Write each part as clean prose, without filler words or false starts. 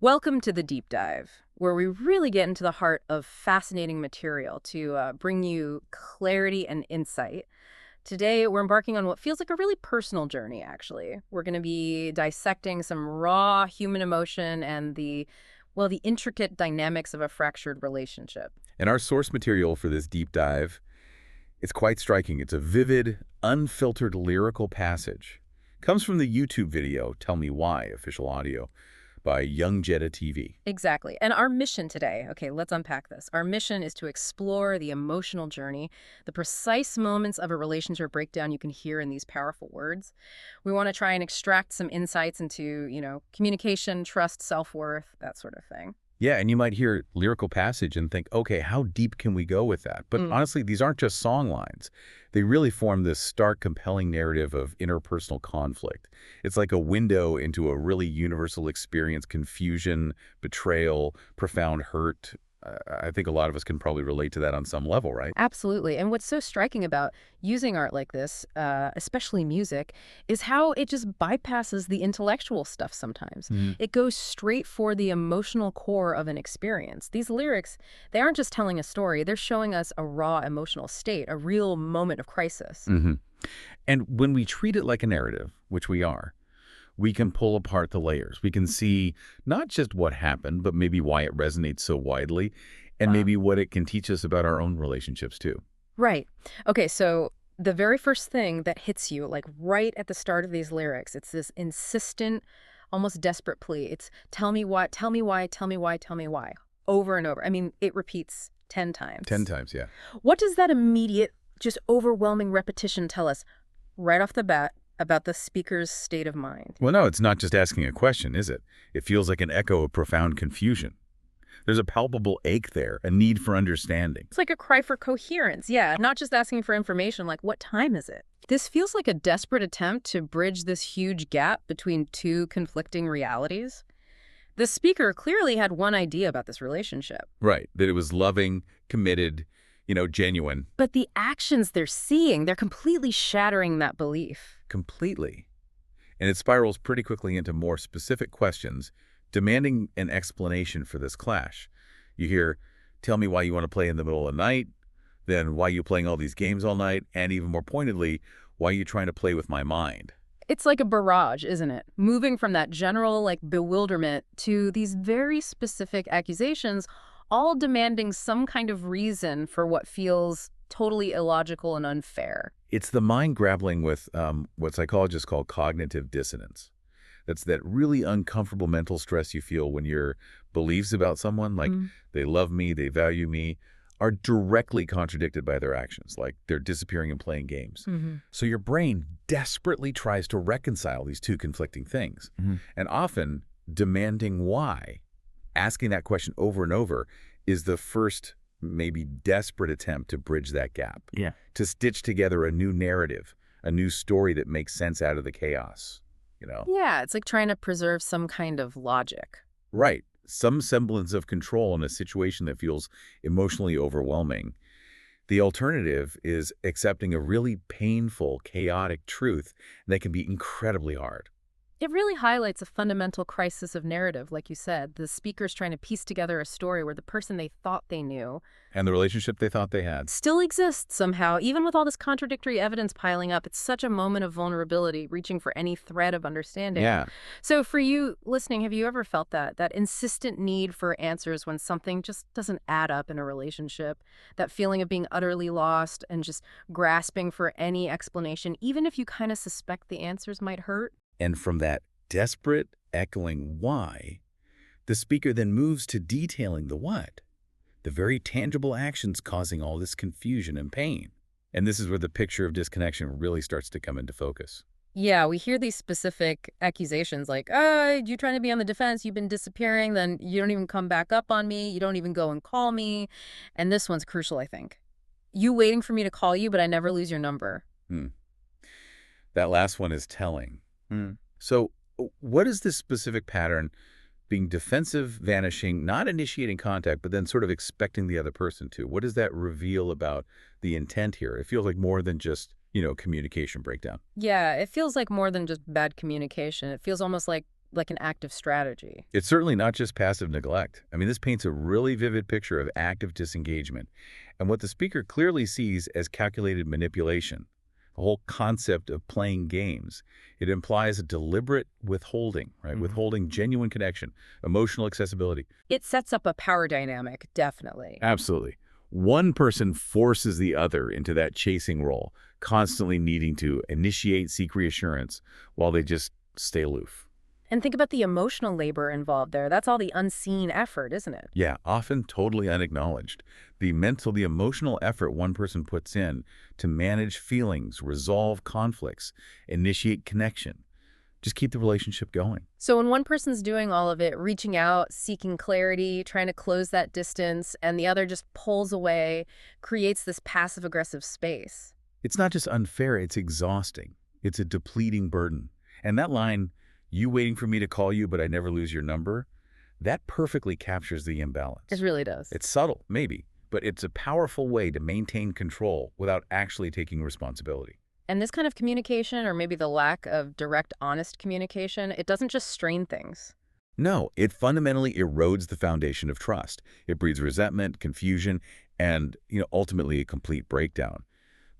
Welcome to the Deep Dive, where we really get into the heart of fascinating material to bring you clarity and insight. Today, we're embarking on what feels like a really personal journey, actually. We're going to be dissecting some raw human emotion and the intricate dynamics of a fractured relationship. And our source material for this deep dive, it's quite striking. It's a vivid, unfiltered lyrical passage. Comes from the YouTube video, Tell Me Why, official audio, by Young Jetta TV. Exactly. And our mission today, okay, let's unpack this. Our mission is to explore the emotional journey, the precise moments of a relationship breakdown you can hear in these powerful words. We want to try and extract some insights into, communication, trust, self-worth, that sort of thing. Yeah, and you might hear lyrical passage and think, okay, how deep can we go with that? But honestly, these aren't just song lines. They really form this stark, compelling narrative of interpersonal conflict. It's like a window into a really universal experience: confusion, betrayal, profound hurt. I think a lot of us can probably relate to that on some level, right? Absolutely. And what's so striking about using art like this, especially music, is how it just bypasses the intellectual stuff sometimes. It goes straight for the emotional core of an experience. These lyrics, they aren't just telling a story, they're showing us a raw emotional state, a real moment of crisis. And when we treat it like a narrative, which we are, we can pull apart the layers. We can see not just what happened, but maybe why it resonates so widely, and Wow. maybe what it can teach us about our own relationships too. Right. Okay, so the very first thing that hits you, like right at the start of these lyrics, it's this insistent, almost desperate plea. It's tell me why, tell me why, tell me why, tell me why, over and over. I mean, it repeats 10 10 times. times, yeah. What does that immediate, just overwhelming repetition tell us right off the bat about the speaker's state of mind? Well, no, it's not just asking a question, is it? It feels like an echo of profound confusion. There's a palpable ache there, a need for understanding. It's like a cry for coherence, yeah, not just asking for information like, what time is it? This feels like a desperate attempt to bridge this huge gap between two conflicting realities. The speaker clearly had one idea about this relationship, Right, that it was loving, committed, genuine, but the actions they're seeing, they're completely shattering that belief. completely. And it spirals pretty quickly into more specific questions, demanding an explanation for this clash. You hear, tell me why you want to play in the middle of the night, then why you playing all these games all night, and even more pointedly, why you trying to play with my mind. It's like a barrage, isn't it? Moving from that general, bewilderment to these very specific accusations, all demanding some kind of reason for what feels totally illogical and unfair. It's the mind grappling with what psychologists call cognitive dissonance. That's that really uncomfortable mental stress you feel when your beliefs about someone, like they love me, they value me, are directly contradicted by their actions, like they're disappearing and playing games. So your brain desperately tries to reconcile these two conflicting things, and often demanding why, asking that question over and over, is the first, maybe desperate attempt to bridge that gap, Yeah. to stitch together a new narrative, a new story that makes sense out of the chaos, Yeah, it's like trying to preserve some kind of logic. Right. Some semblance of control in a situation that feels emotionally overwhelming. The alternative is accepting a really painful, chaotic truth that can be incredibly hard. It really highlights a fundamental crisis of narrative, like you said. The speaker's trying to piece together a story where the person they thought they knew And the relationship they thought they had. still exists somehow. Even with all this contradictory evidence piling up, it's such a moment of vulnerability, reaching for any thread of understanding. Yeah. So for you listening, have you ever felt that insistent need for answers when something just doesn't add up in a relationship? That feeling of being utterly lost and just grasping for any explanation, even if you kind of suspect the answers might hurt? And from that desperate, echoing why, the speaker then moves to detailing the what, the very tangible actions causing all this confusion and pain. And this is where the picture of disconnection really starts to come into focus. Yeah, we hear these specific accusations like, you're trying to be on the defense, you've been disappearing, then you don't even come back up on me, you don't even go and call me. And this one's crucial, I think. You waiting for me to call you, but I never lose your number. That last one is telling. So what is this specific pattern, being defensive, vanishing, not initiating contact, but then sort of expecting the other person to? What does that reveal about the intent here? It feels like more than just, communication breakdown. Yeah, it feels like more than just bad communication. It feels almost like like an active strategy. It's certainly not just passive neglect. I mean, this paints a really vivid picture of active disengagement and what the speaker clearly sees as calculated manipulation. The whole concept of playing games. It implies a deliberate withholding, right? Withholding genuine connection, emotional accessibility. It sets up a power dynamic, definitely. Absolutely. One person forces the other into that chasing role, constantly needing to initiate, seek reassurance, while they just stay aloof. And think about the emotional labor involved there. That's all the unseen effort, isn't it? Yeah, often totally unacknowledged. The emotional effort one person puts in to manage feelings, resolve conflicts, initiate connection, just keep the relationship going. So when one person's doing all of it, reaching out, seeking clarity, trying to close that distance, and the other just pulls away, creates this passive-aggressive space. It's not just unfair, it's exhausting. It's a depleting burden. And that line, "You waiting for me to call you, but I never lose your number," that perfectly captures the imbalance. It really does. It's subtle, maybe, but it's a powerful way to maintain control without actually taking responsibility. And this kind of communication, or maybe the lack of direct, honest communication, it doesn't just strain things. No, it fundamentally erodes the foundation of trust. It breeds resentment, confusion, and ultimately a complete breakdown.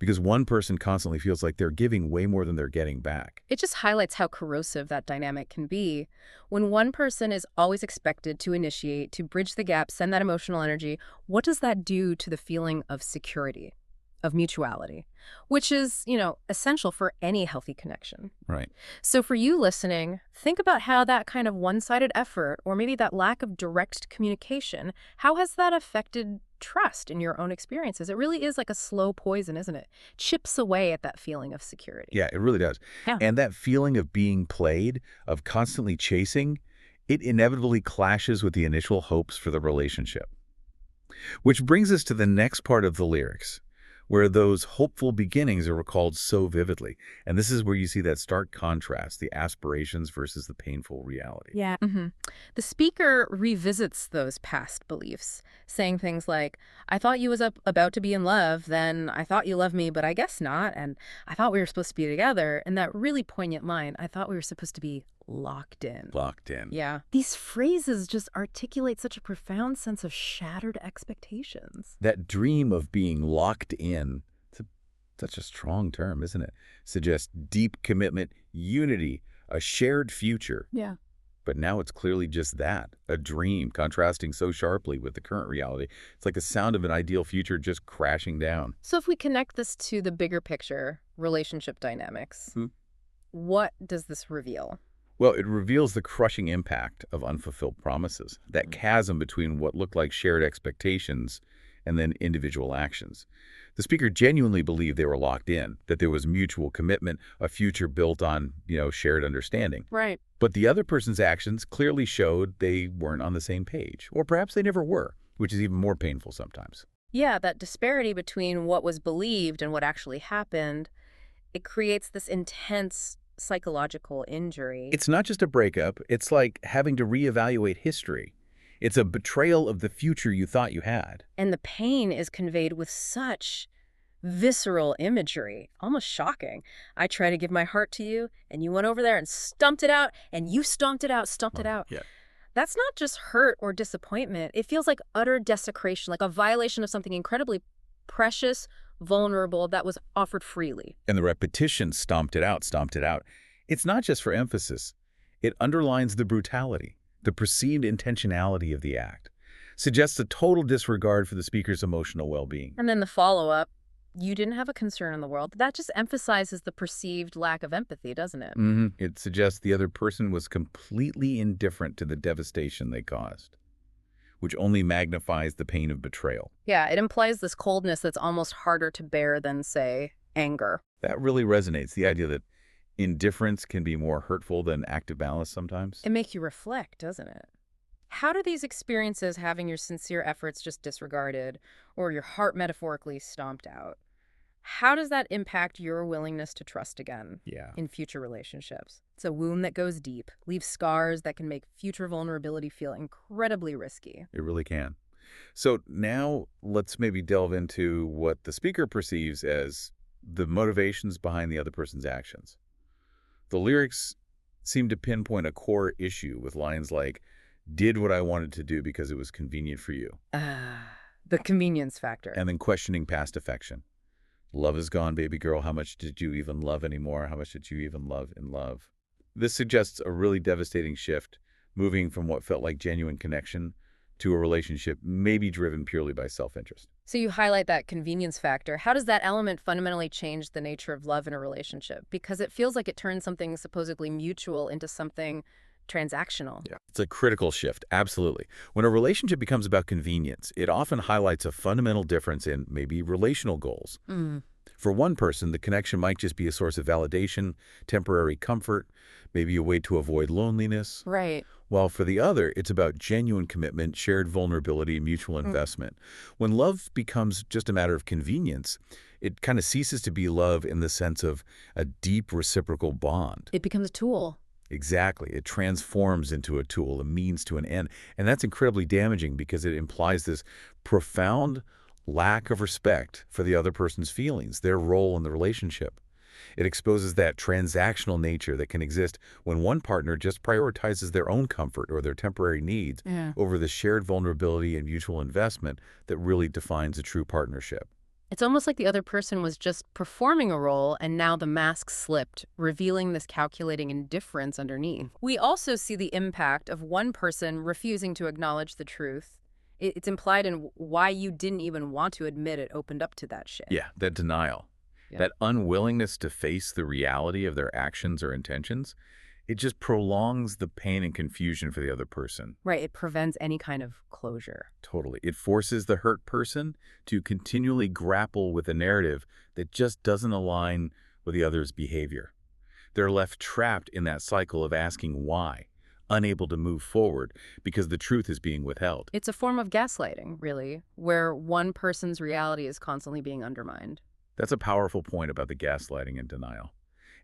Because one person constantly feels like they're giving way more than they're getting back. It just highlights how corrosive that dynamic can be. When one person is always expected to initiate, to bridge the gap, send that emotional energy, what does that do to the feeling of security, of mutuality, which is, essential for any healthy connection? Right. So for you listening, think about how that kind of one-sided effort, or maybe that lack of direct communication, how has that affected trust in your own experiences? It really is like a slow poison, isn't it? Chips away at that feeling of security. Yeah, it really does. Yeah. And that feeling of being played, of constantly chasing, it inevitably clashes with the initial hopes for the relationship. Which brings us to the next part of the lyrics, where those hopeful beginnings are recalled so vividly. And this is where you see that stark contrast, the aspirations versus the painful reality. Yeah. The speaker revisits those past beliefs, saying things like, I thought you was about to be in love, then I thought you loved me, but I guess not, and I thought we were supposed to be together. And that really poignant line, I thought we were supposed to be locked in. Locked in. Yeah. These phrases just articulate such a profound sense of shattered expectations. That dream of being locked in, such a strong term, isn't it? Suggests deep commitment, unity, a shared future. Yeah. But now it's clearly just that, a dream, contrasting so sharply with the current reality. It's like the sound of an ideal future just crashing down. So if we connect this to the bigger picture, relationship dynamics, what does this reveal? Well, it reveals the crushing impact of unfulfilled promises, that chasm between what looked like shared expectations and then individual actions. The speaker genuinely believed they were locked in, that there was mutual commitment, a future built on, shared understanding. Right. But the other person's actions clearly showed they weren't on the same page, or perhaps they never were, which is even more painful sometimes. Yeah, that disparity between what was believed and what actually happened, it creates this intense psychological injury. It's not just a breakup, it's like having to reevaluate history. It's a betrayal of the future you thought you had. And the pain is conveyed with such visceral imagery, almost shocking. I try to give my heart to you, and you went over there and stumped it out, and you stomped it out. Yeah. That's not just hurt or disappointment. It feels like utter desecration, like a violation of something incredibly precious, vulnerable, that was offered freely. And the repetition stomped it out. It's not just for emphasis. It underlines the brutality, the perceived intentionality of the act, suggests a total disregard for the speaker's emotional well-being. And then the follow-up, you didn't have a concern in the world. That just emphasizes the perceived lack of empathy, doesn't it? It suggests the other person was completely indifferent to the devastation they caused, which only magnifies the pain of betrayal. Yeah, it implies this coldness that's almost harder to bear than, say, anger. That really resonates, the idea that indifference can be more hurtful than active malice sometimes. It makes you reflect, doesn't it? How do these experiences, having your sincere efforts just disregarded or your heart metaphorically stomped out, how does that impact your willingness to trust again in future relationships? It's a wound that goes deep, leaves scars that can make future vulnerability feel incredibly risky. It really can. So now let's maybe delve into what the speaker perceives as the motivations behind the other person's actions. The lyrics seem to pinpoint a core issue with lines like, did what I wanted to do because it was convenient for you, The convenience factor. and then questioning past affection. Love is gone, baby girl. How much did you even love anymore? How much did you even love in love? This suggests a really devastating shift, moving from what felt like genuine connection to a relationship maybe driven purely by self-interest. So you highlight that convenience factor. How does that element fundamentally change the nature of love in a relationship? Because it feels like it turns something supposedly mutual into something transactional. Yeah. It's a critical shift, absolutely. When a relationship becomes about convenience, it often highlights a fundamental difference in maybe relational goals. For one person, the connection might just be a source of validation, temporary comfort, maybe a way to avoid loneliness. Right. While for the other, it's about genuine commitment, shared vulnerability, and mutual investment. When love becomes just a matter of convenience, it kind of ceases to be love in the sense of a deep reciprocal bond. It becomes a tool. Exactly. It transforms into a tool, a means to an end. And that's incredibly damaging because it implies this profound lack of respect for the other person's feelings, their role in the relationship. It exposes that transactional nature that can exist when one partner just prioritizes their own comfort or their temporary needs over the shared vulnerability and mutual investment that really defines a true partnership. It's almost like the other person was just performing a role and now the mask slipped, revealing this calculating indifference underneath. We also see the impact of one person refusing to acknowledge the truth. It's implied in why you didn't even want to admit it opened up to that shit. Yeah, that denial, that unwillingness to face the reality of their actions or intentions, it just prolongs the pain and confusion for the other person. Right, it prevents any kind of closure. Totally. It forces the hurt person to continually grapple with a narrative that just doesn't align with the other's behavior. They're left trapped in that cycle of asking why, unable to move forward because the truth is being withheld. It's a form of gaslighting, really, where one person's reality is constantly being undermined. That's a powerful point about the gaslighting and denial.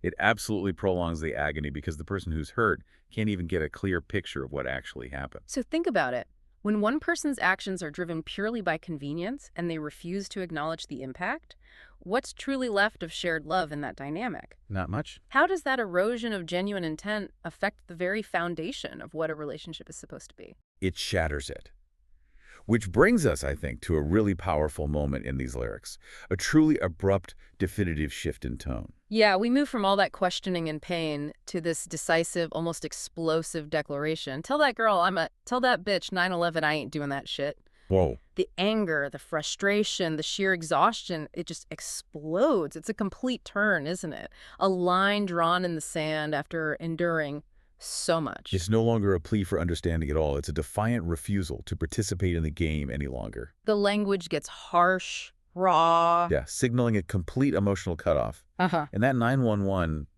It absolutely prolongs the agony because the person who's hurt can't even get a clear picture of what actually happened. So think about it. When one person's actions are driven purely by convenience and they refuse to acknowledge the impact, what's truly left of shared love in that dynamic? Not much. How does that erosion of genuine intent affect the very foundation of what a relationship is supposed to be? It shatters it. Which brings us, I think, to a really powerful moment in these lyrics, a truly abrupt, definitive shift in tone. Yeah, we move from all that questioning and pain to this decisive, almost explosive declaration. Tell that girl, tell that bitch 9/11 I ain't doing that shit. Whoa. The anger, the frustration, the sheer exhaustion, it just explodes. It's a complete turn, isn't it? A line drawn in the sand after enduring so much. It's no longer a plea for understanding at all. It's a defiant refusal to participate in the game any longer. The language gets harsh, raw. Yeah, signaling a complete emotional cutoff. And that 911,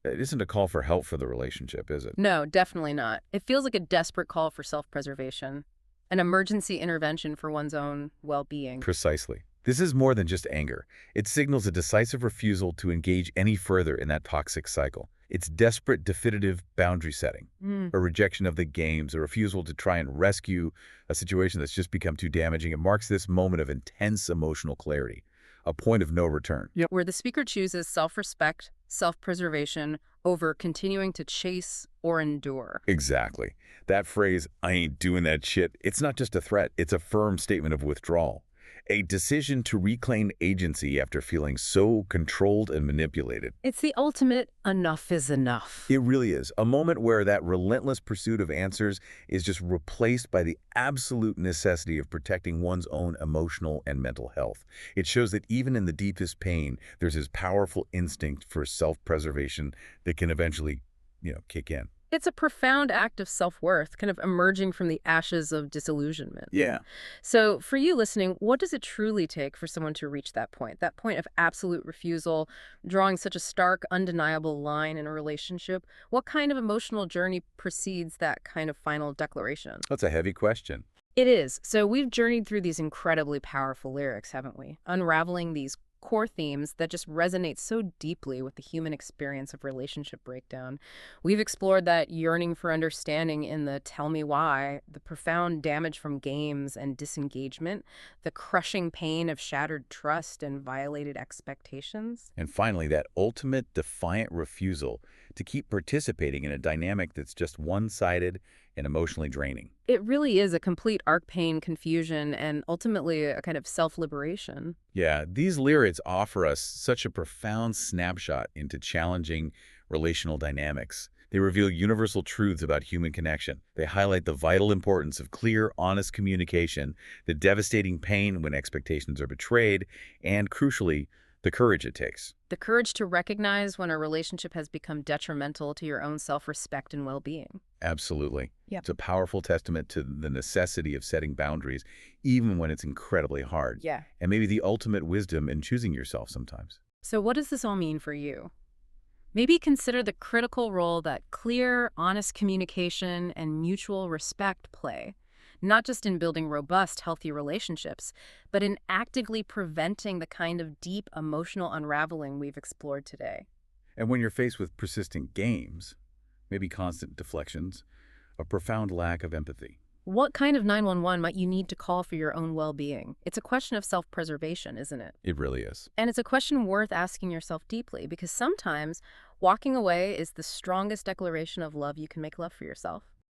it isn't a call for help for the relationship, is it? No, definitely not. It feels like a desperate call for self-preservation, an emergency intervention for one's own well-being. Precisely. This is more than just anger. It signals a decisive refusal to engage any further in that toxic cycle. It's desperate, definitive boundary setting, a rejection of the games, a refusal to try and rescue a situation that's just become too damaging. It marks this moment of intense emotional clarity, a point of no return. Where the speaker chooses self-respect, self-preservation over continuing to chase or endure. Exactly. That phrase, I ain't doing that shit, it's not just a threat, it's a firm statement of withdrawal. A decision to reclaim agency after feeling so controlled and manipulated. It's the ultimate enough is enough. It really is. A moment where that relentless pursuit of answers is just replaced by the absolute necessity of protecting one's own emotional and mental health. It shows that even in the deepest pain, there's this powerful instinct for self-preservation that can eventually, kick in. It's a profound act of self-worth, kind of emerging from the ashes of disillusionment. Yeah. So for you listening, what does it truly take for someone to reach that point of absolute refusal, drawing such a stark, undeniable line in a relationship? What kind of emotional journey precedes that kind of final declaration? That's a heavy question. It is. So we've journeyed through these incredibly powerful lyrics, haven't we? Unraveling these core themes that just resonate so deeply with the human experience of relationship breakdown. We've explored that yearning for understanding in the Tell Me Why, the profound damage from games and disengagement, the crushing pain of shattered trust and violated expectations. And finally, that ultimate defiant refusal to keep participating in a dynamic that's just one-sided and emotionally draining. It really is a complete arc pain, confusion, and ultimately a kind of self-liberation. Yeah, these lyrics offer us such a profound snapshot into challenging relational dynamics. They reveal universal truths about human connection. They highlight the vital importance of clear, honest communication, the devastating pain when expectations are betrayed, and crucially, the courage it takes. The courage to recognize when a relationship has become detrimental to your own self-respect and well-being. Absolutely. Yeah. It's a powerful testament to the necessity of setting boundaries, even when it's incredibly hard. Yeah. And maybe the ultimate wisdom in choosing yourself sometimes. So what does this all mean for you? Maybe consider the critical role that clear, honest communication and mutual respect play, not just in building robust, healthy relationships, but in actively preventing the kind of deep emotional unraveling we've explored today. And when you're faced with persistent games, maybe constant deflections, a profound lack of empathy. What kind of 911 might you need to call for your own well-being? It's a question of self-preservation, isn't it? It really is. And it's a question worth asking yourself deeply, because sometimes walking away is the strongest declaration of love you can make love for yourself.